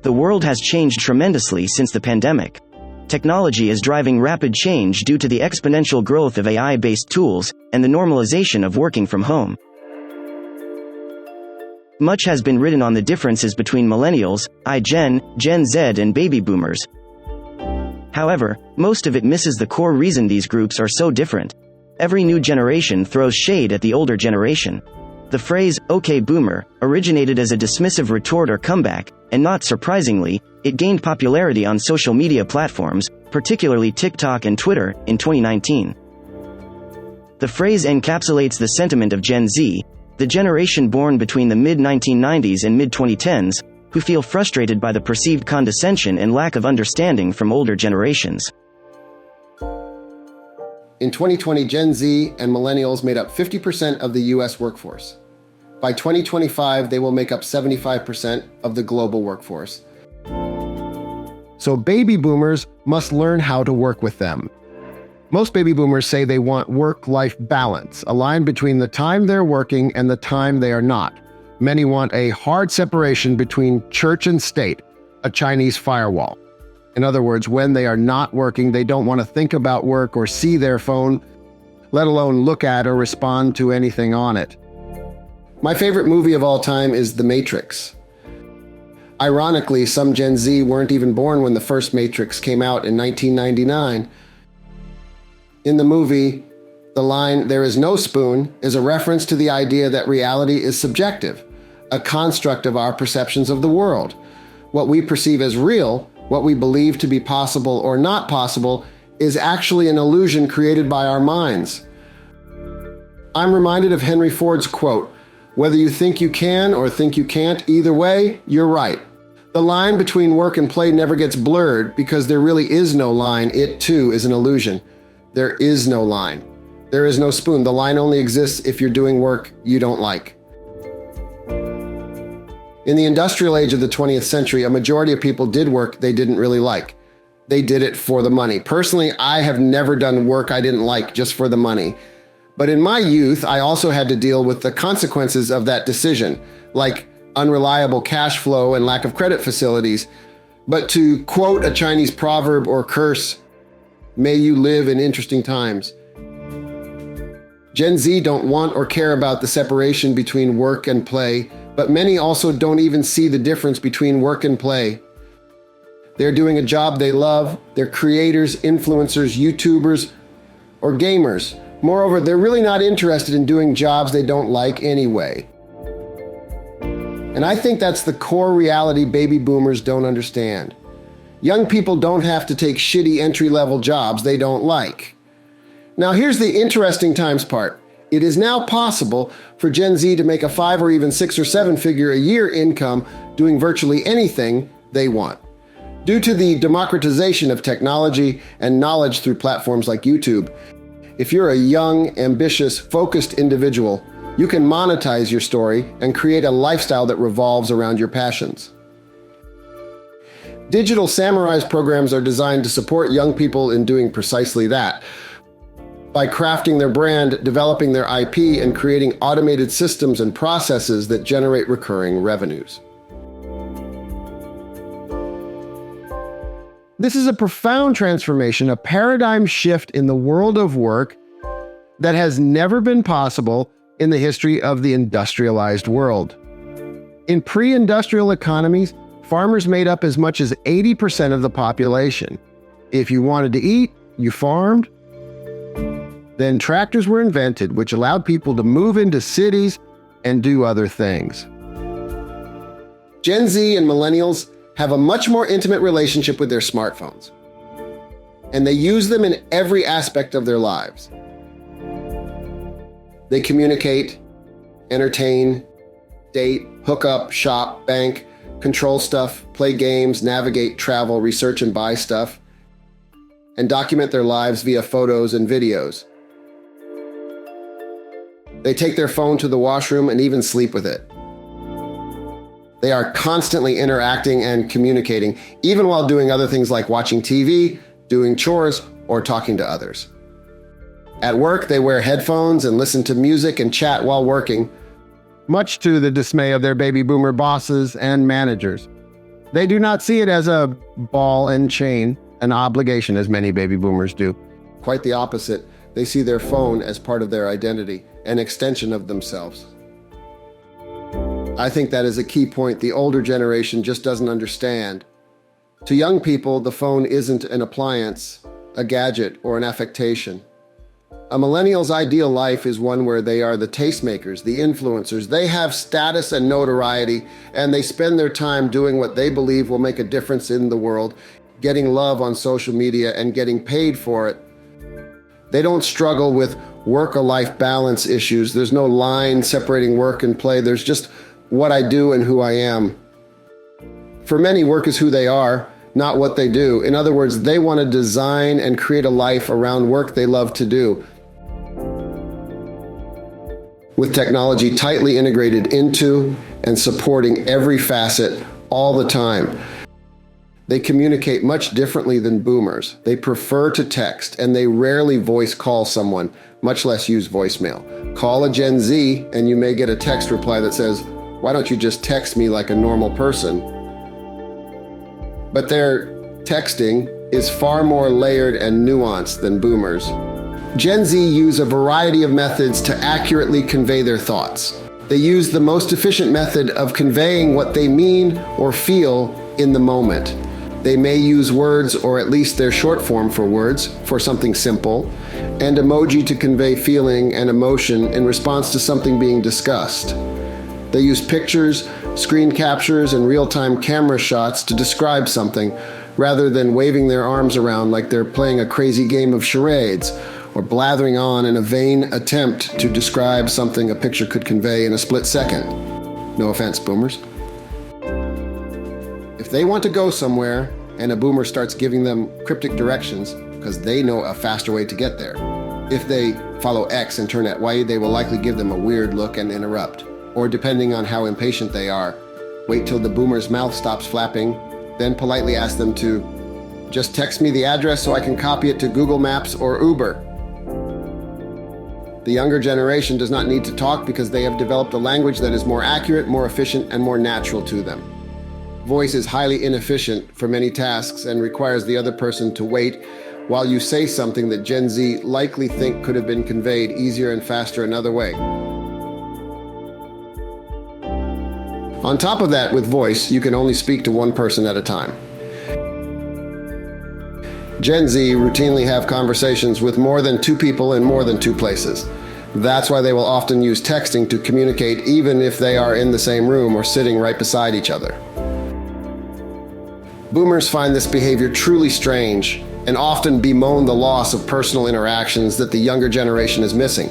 The world has changed tremendously since the pandemic. Technology is driving rapid change due to the exponential growth of AI-based tools and the normalization of working from home. Much has been written on the differences between millennials, Gen Z, and baby boomers. However, most of it misses the core reason these groups are so different. Every new generation throws shade at the older generation. The phrase, "okay boomer," originated as a dismissive retort or comeback, and not surprisingly, it gained popularity on social media platforms, particularly TikTok and Twitter, in 2019. The phrase encapsulates the sentiment of Gen Z, the generation born between the mid-1990s and mid-2010s, who feel frustrated by the perceived condescension and lack of understanding from older generations. In 2020, Gen Z and millennials made up 50% of the US workforce. By 2025, they will make up 75% of the global workforce. So baby boomers must learn how to work with them. Most baby boomers say they want work-life balance, a line between the time they're working and the time they are not. Many want a hard separation between church and state, a Chinese firewall. In other words, when they are not working, they don't want to think about work or see their phone, let alone look at or respond to anything on it. My favorite movie of all time is The Matrix. Ironically, some Gen Z weren't even born when the first Matrix came out in 1999. In the movie, the line, "There is no spoon," is a reference to the idea that reality is subjective, a construct of our perceptions of the world. What we perceive as real, what we believe to be possible or not possible, is actually an illusion created by our minds. I'm reminded of Henry Ford's quote, "Whether you think you can or think you can't, either way, you're right." The line between work and play never gets blurred because there really is no line. It too is an illusion. There is no line. There is no spoon. The line only exists if you're doing work you don't like. In the industrial age of the 20th century, a majority of people did work they didn't really like. They did it for the money. Personally, I have never done work I didn't like just for the money. But in my youth, I also had to deal with the consequences of that decision, like unreliable cash flow and lack of credit facilities. But to quote a Chinese proverb or curse, "May you live in interesting times." Gen Z don't want or care about the separation between work and play, but many also don't even see the difference between work and play. They're doing a job they love. They're creators, influencers, YouTubers, or gamers. Moreover, they're really not interested in doing jobs they don't like anyway. And I think that's the core reality baby boomers don't understand. Young people don't have to take shitty entry-level jobs they don't like. Now here's the interesting times part. It is now possible for Gen Z to make a 5 or even 6 or 7 figure a year income doing virtually anything they want. Due to the democratization of technology and knowledge through platforms like YouTube, if you're a young, ambitious, focused individual, you can monetize your story and create a lifestyle that revolves around your passions. Digital Samurai's programs are designed to support young people in doing precisely that, by crafting their brand, developing their IP, and creating automated systems and processes that generate recurring revenues. This is a profound transformation, a paradigm shift in the world of work that has never been possible in the history of the industrialized world. In pre-industrial economies, farmers made up as much as 80% of the population. If you wanted to eat, you farmed. Then tractors were invented, which allowed people to move into cities and do other things. Gen Z and millennials have a much more intimate relationship with their smartphones, and they use them in every aspect of their lives. They communicate, entertain, date, hook up, shop, bank, control stuff, play games, navigate, travel, research and buy stuff, and document their lives via photos and videos. They take their phone to the washroom and even sleep with it. They are constantly interacting and communicating, even while doing other things like watching TV, doing chores, or talking to others. At work, they wear headphones and listen to music and chat while working, much to the dismay of their baby boomer bosses and managers. They do not see it as a ball and chain, an obligation, as many baby boomers do. Quite the opposite. They see their phone as part of their identity, an extension of themselves. I think that is a key point the older generation just doesn't understand. To young people, the phone isn't an appliance, a gadget, or an affectation. A millennial's ideal life is one where they are the tastemakers, the influencers. They have status and notoriety, and they spend their time doing what they believe will make a difference in the world, getting love on social media and getting paid for it. They don't struggle with work-life balance issues. There's no line separating work and play. There's just what I do and who I am. For many, work is who they are, not what they do. In other words, they want to design and create a life around work they love to do, with technology tightly integrated into and supporting every facet all the time. They communicate much differently than boomers. They prefer to text, and they rarely voice call someone, much less use voicemail. Call a Gen Z, and you may get a text reply that says, "Why don't you just text me like a normal person?" But their texting is far more layered and nuanced than boomers. Gen Z use a variety of methods to accurately convey their thoughts. They use the most efficient method of conveying what they mean or feel in the moment. They may use words, or at least their short form for words, for something simple, and emoji to convey feeling and emotion in response to something being discussed. They use pictures, screen captures, and real-time camera shots to describe something, rather than waving their arms around like they're playing a crazy game of charades, or blathering on in a vain attempt to describe something a picture could convey in a split second. No offense, boomers. If they want to go somewhere, and a boomer starts giving them cryptic directions because they know a faster way to get there, if they follow X and turn at Y, they will likely give them a weird look and interrupt. Or depending on how impatient they are, wait till the boomer's mouth stops flapping, then politely ask them to just text me the address so I can copy it to Google Maps or Uber. The younger generation does not need to talk because they have developed a language that is more accurate, more efficient, and more natural to them. Voice is highly inefficient for many tasks and requires the other person to wait while you say something that Gen Z likely think could have been conveyed easier and faster another way. On top of that, with voice, you can only speak to one person at a time. Gen Z routinely have conversations with more than two people in more than two places. That's why they will often use texting to communicate even if they are in the same room or sitting right beside each other. Boomers find this behavior truly strange and often bemoan the loss of personal interactions that the younger generation is missing.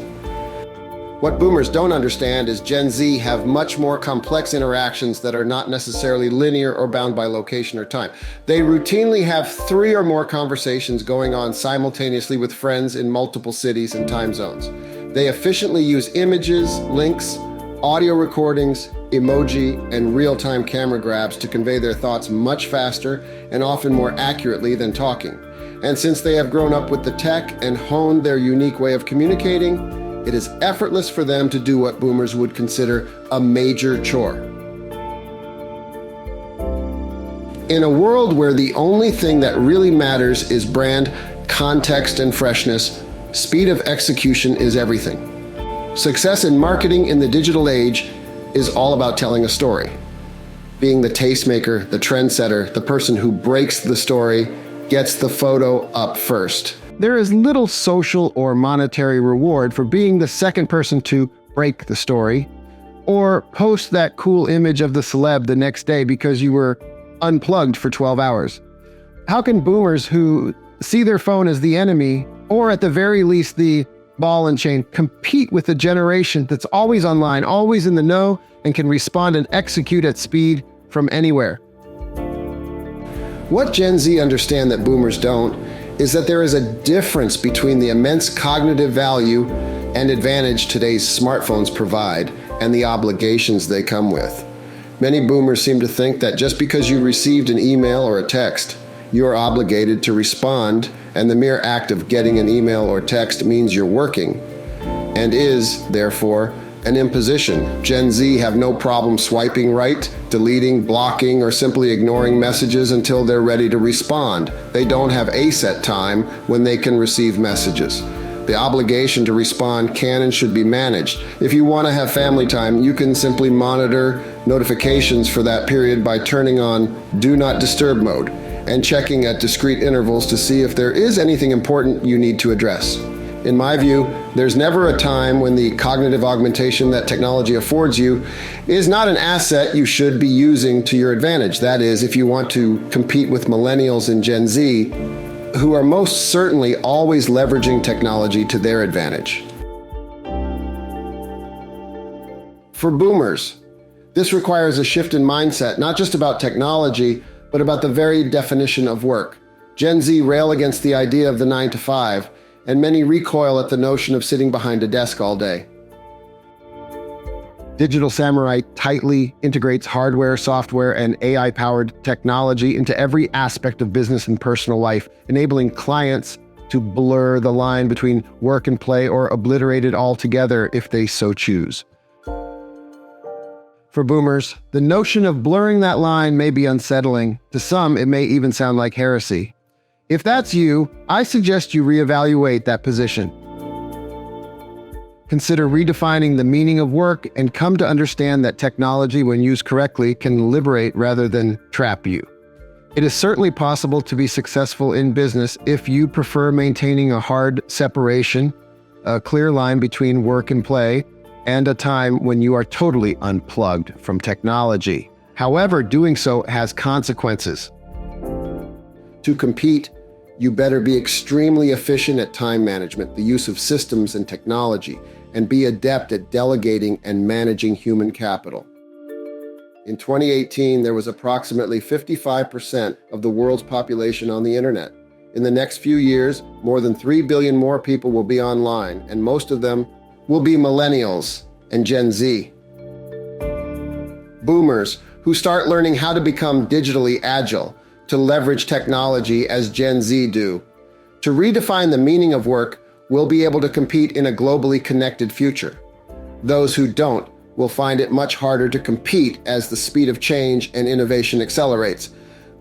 What boomers don't understand is Gen Z have much more complex interactions that are not necessarily linear or bound by location or time. They routinely have 3 or more conversations going on simultaneously with friends in multiple cities and time zones. They efficiently use images, links, audio recordings, emoji, and real-time camera grabs to convey their thoughts much faster and often more accurately than talking. And since they have grown up with the tech and honed their unique way of communicating, it is effortless for them to do what boomers would consider a major chore. In a world where the only thing that really matters is brand, context, and freshness, speed of execution is everything. Success in marketing in the digital age is all about telling a story. Being the tastemaker, the trendsetter, the person who breaks the story, gets the photo up first. There is little social or monetary reward for being the second person to break the story, or post that cool image of the celeb the next day because you were unplugged for 12 hours. How can boomers who see their phone as the enemy, or at the very least the ball and chain, compete with a generation that's always online, always in the know, and can respond and execute at speed from anywhere? What Gen Z understand that boomers don't is that there is a difference between the immense cognitive value and advantage today's smartphones provide and the obligations they come with. Many boomers seem to think that just because you received an email or a text, you are obligated to respond, and the mere act of getting an email or text means you're working, and is, therefore, an imposition. Gen Z have no problem swiping right, deleting, blocking, or simply ignoring messages until they're ready to respond. They don't have a set time when they can receive messages. The obligation to respond can and should be managed. If you want to have family time, you can simply monitor notifications for that period by turning on Do Not Disturb mode and checking at discrete intervals to see if there is anything important you need to address. In my view, there's never a time when the cognitive augmentation that technology affords you is not an asset you should be using to your advantage. That is, if you want to compete with millennials and Gen Z, who are most certainly always leveraging technology to their advantage. For boomers, this requires a shift in mindset, not just about technology, but about the very definition of work. Gen Z rail against the idea of the 9 to 5, and many recoil at the notion of sitting behind a desk all day. Digital Samurai tightly integrates hardware, software, and AI-powered technology into every aspect of business and personal life, enabling clients to blur the line between work and play or obliterate it altogether if they so choose. For boomers, the notion of blurring that line may be unsettling. To some, it may even sound like heresy. If that's you, I suggest you reevaluate that position. Consider redefining the meaning of work and come to understand that technology, when used correctly, can liberate rather than trap you. It is certainly possible to be successful in business if you prefer maintaining a hard separation, a clear line between work and play, and a time when you are totally unplugged from technology. However, doing so has consequences. To compete, you better be extremely efficient at time management, the use of systems and technology, and be adept at delegating and managing human capital. In 2018, there was approximately 55% of the world's population on the internet. In the next few years, more than 3 billion more people will be online, and most of them will be millennials and Gen Z. Boomers who start learning how to become digitally agile, to leverage technology as Gen Z do, to redefine the meaning of work, will be able to compete in a globally connected future. Those who don't will find it much harder to compete as the speed of change and innovation accelerates,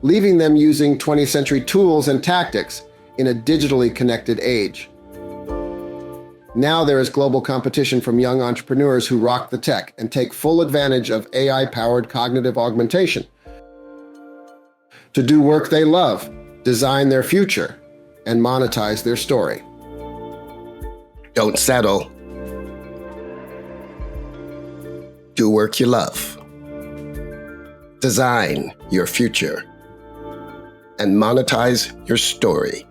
leaving them using 20th century tools and tactics in a digitally connected age. Now there is global competition from young entrepreneurs who rock the tech and take full advantage of AI-powered cognitive augmentation to do work they love, design their future, and monetize their story. Don't settle. Do work you love. Design your future. And monetize your story.